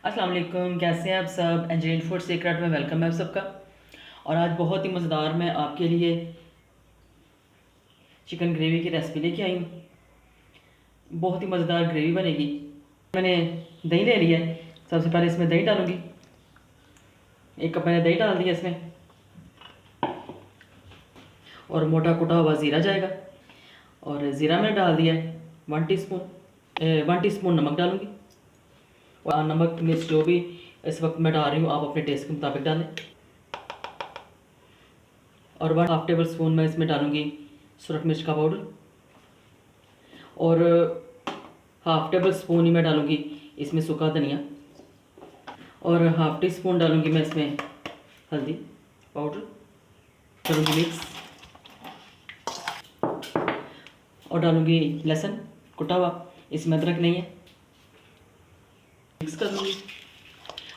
अस्सलाम वालेकुम, कैसे हैं आप सब। एंजलिन फूड सीक्रेट में वेलकम है आप सबका। और आज बहुत ही मज़ेदार मैं आपके लिए चिकन ग्रेवी की रेसिपी लेके आई हूँ। बहुत ही मज़ेदार ग्रेवी बनेगी। मैंने दही ले लिया है। सबसे पहले इसमें दही डालूँगी। 1 कप मैंने दही डाल दिया इसमें, और मोटा कुटा हुआ ज़ीरा जाएगा। और ज़ीरा मैंने डाल दिया है 1 टीस्पून नमक डालूँगी। और नमक मिर्च जो भी इस वक्त मैं डाल रही हूँ, आप अपने टेस्ट के मुताबिक डालें। और 1/2 टेबल स्पून मैं इसमें डालूँगी सुरख मिर्च का पाउडर। और 1/2 टेबल स्पून ही मैं डालूँगी इसमें सूखा धनिया। और 1/2 टीस्पून डालूँगी मैं इसमें हल्दी पाउडर। करूँगी मिक्स। और डालूँगी लहसुन कुटा हुआ, इसमें अदरक नहीं है। मिक्स कर लूँगी।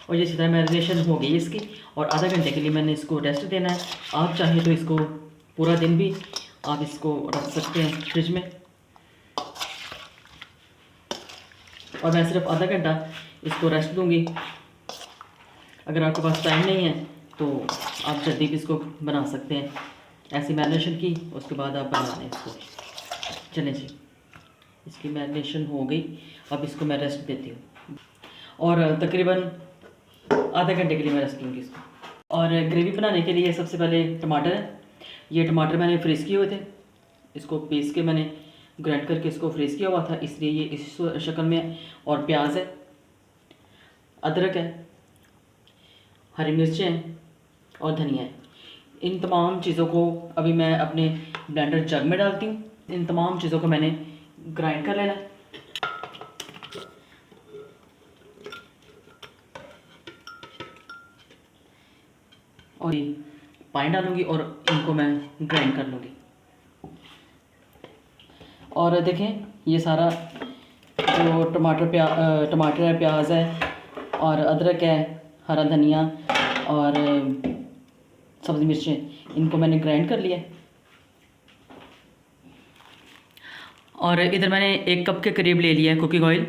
और ये सीधा मैरिनेशन हो गई इसकी, और आधा घंटे के लिए मैंने इसको रेस्ट देना है। आप चाहें तो इसको पूरा दिन भी आप इसको रख सकते हैं फ्रिज में। और मैं सिर्फ आधा घंटा इसको रेस्ट दूंगी। अगर आपके पास टाइम नहीं है तो आप जल्दी भी इसको बना सकते हैं। ऐसी मैरिनेशन की, उसके बाद आप बना लें इसको। चलें जी, इसकी मैरिनेशन हो गई। अब इसको मैं रेस्ट देती हूँ, और तकरीबन आधे घंटे के लिए मैं रेस्ट दूँगी इसको। और ग्रेवी बनाने के लिए सबसे पहले टमाटर है। ये टमाटर मैंने फ्रीज़ किए हुए थे, इसको पीस के मैंने ग्राइंड करके इसको फ्रीज़ किया हुआ था, इसलिए ये इस शक्ल में है। और प्याज है, अदरक है, हरी मिर्चें हैं और धनिया है। इन तमाम चीज़ों को अभी मैं अपने ब्लेंडर जग में डालती हूँ। इन तमाम चीज़ों को मैंने ग्राइंड कर लेना है। और ये पानी डालूँगी और इनको मैं ग्राइंड कर लूँगी। और देखें, ये सारा जो टमाटर है, प्याज है और अदरक है, हरा धनिया और सब्ज़ी मिर्चें, इनको मैंने ग्राइंड कर लिया है। और इधर मैंने 1 कप के करीब ले लिया है कुकिंग ऑयल,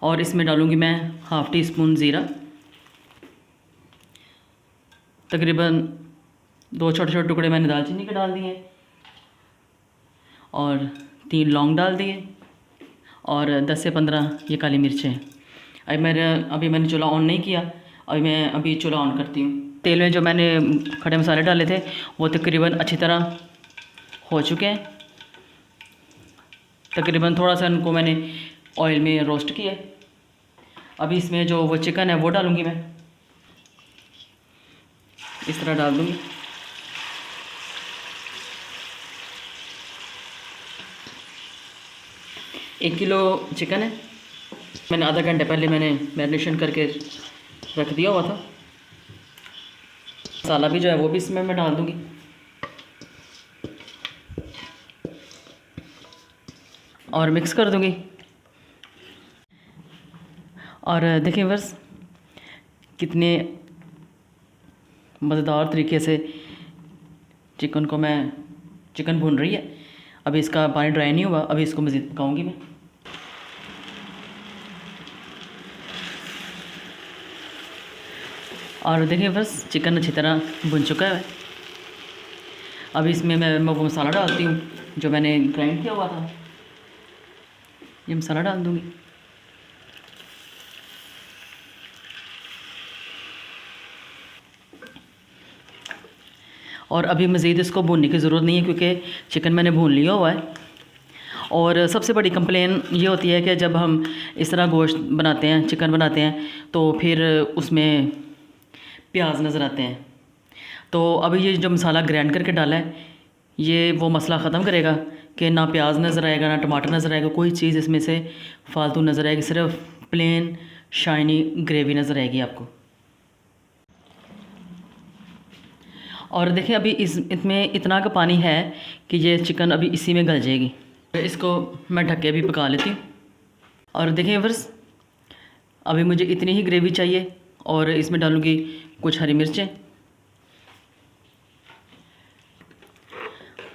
और इसमें डालूँगी मैं 1/2 टीस्पून ज़ीरा। तकरीबन 2 छोटे छोटे टुकड़े मैंने दालचीनी के डाल दिए, और 3 लौंग डाल दिए, और 10 से 15 ये काली मिर्चें हैं। अभी मैंने चूल्हा ऑन नहीं किया, अभी चूल्हा ऑन करती हूँ। तेल में जो मैंने खड़े मसाले डाले थे वो तकरीबन अच्छी तरह हो चुके हैं। तकरीबन थोड़ा सा इनको मैंने ऑयल में रोस्ट किया है। अभी इसमें जो वो चिकन है वो डालूँगी मैं, इस तरह डाल दूँगी। एक किलो चिकन है, मैंने आधा घंटे पहले मैंने मैरिनेशन करके रख दिया हुआ था। मसाला भी जो है वो भी इसमें मैं डाल दूँगी। और मिक्स कर दूँगी। और देखिए बस कितने मज़ेदार तरीके से चिकन भून रही है। अभी इसका पानी ड्राई नहीं हुआ, अभी इसको मज़ीद पकाऊँगी मैं। और देखिए बस चिकन अच्छी तरह भुन चुका है। अभी इसमें मैं वो मसाला डालती हूँ जो मैंने ग्राइंड किया हुआ था। ये मसाला डाल दूँगी। और अभी मज़ीद इसको भूनने की ज़रूरत नहीं है, क्योंकि चिकन मैंने भून लिया हुआ है। और सबसे बड़ी कंप्लेन ये होती है कि जब हम इस तरह गोश्त बनाते हैं, चिकन बनाते हैं, तो फिर उसमें प्याज नज़र आते हैं। तो अभी ये जो मसाला ग्राइंड करके डाला है, ये वो मसला ख़त्म करेगा कि ना प्याज नज़र आएगा, ना टमाटर नज़र आएगा, कोई चीज़ इसमें से फालतू नज़र आएगी। सिर्फ प्लेन शाइनी ग्रेवी नज़र आएगी आपको। और देखिए अभी इसमें इतना का पानी है कि ये चिकन अभी इसी में गल जाएगी। इसको मैं ढक के भी पका लेती हूँ। और देखिए व्यूअर्स, अभी मुझे इतनी ही ग्रेवी चाहिए, और इसमें डालूँगी कुछ हरी मिर्चें।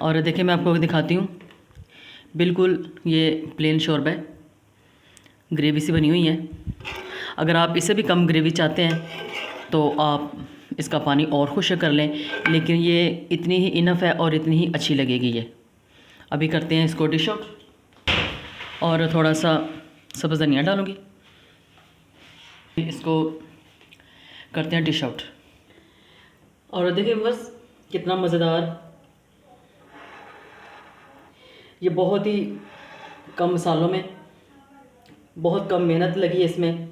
और देखिए मैं आपको दिखाती हूँ, बिल्कुल ये प्लेन शोरबा है, ग्रेवी सी बनी हुई है। अगर आप इससे भी कम ग्रेवी चाहते हैं तो आप इसका पानी और खुश्क कर लें, लेकिन ये इतनी ही इनफ है और इतनी ही अच्छी लगेगी ये। अभी करते हैं इसको डिश आउट और थोड़ा सा सब्ज़ धनिया डालूँगी। इसको करते हैं डिश आउट और देखिए बस कितना मज़ेदार, ये बहुत ही कम मसालों में, बहुत कम मेहनत लगी है इसमें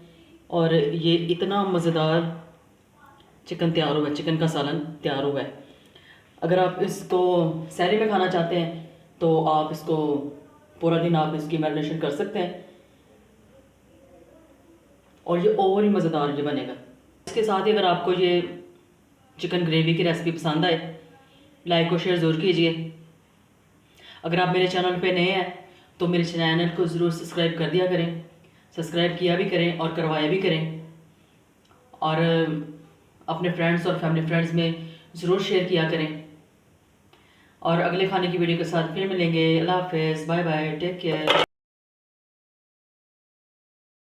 और ये इतना मज़ेदार चिकन तैयार हुआ है, चिकन का सालन तैयार हुआ है। अगर आप इसको सहरी में खाना चाहते हैं तो आप इसको पूरा दिन आप इसकी मैरिनेशन कर सकते हैं और ये और ही मज़ेदार ये बनेगा। इसके साथ ही अगर आपको ये चिकन ग्रेवी की रेसिपी पसंद आए, लाइक और शेयर ज़रूर कीजिए। अगर आप मेरे चैनल पे नए हैं तो मेरे चैनल को ज़रूर सब्सक्राइब कर दिया करें, सब्सक्राइब किया भी करें और करवाया भी करें और अपने फ्रेंड्स और फैमिली फ्रेंड्स में ज़रूर शेयर किया करें। और अगले खाने की वीडियो के साथ फिर मिलेंगे। अल्लाह हाफ़िज़, बाय बाय, टेक केयर।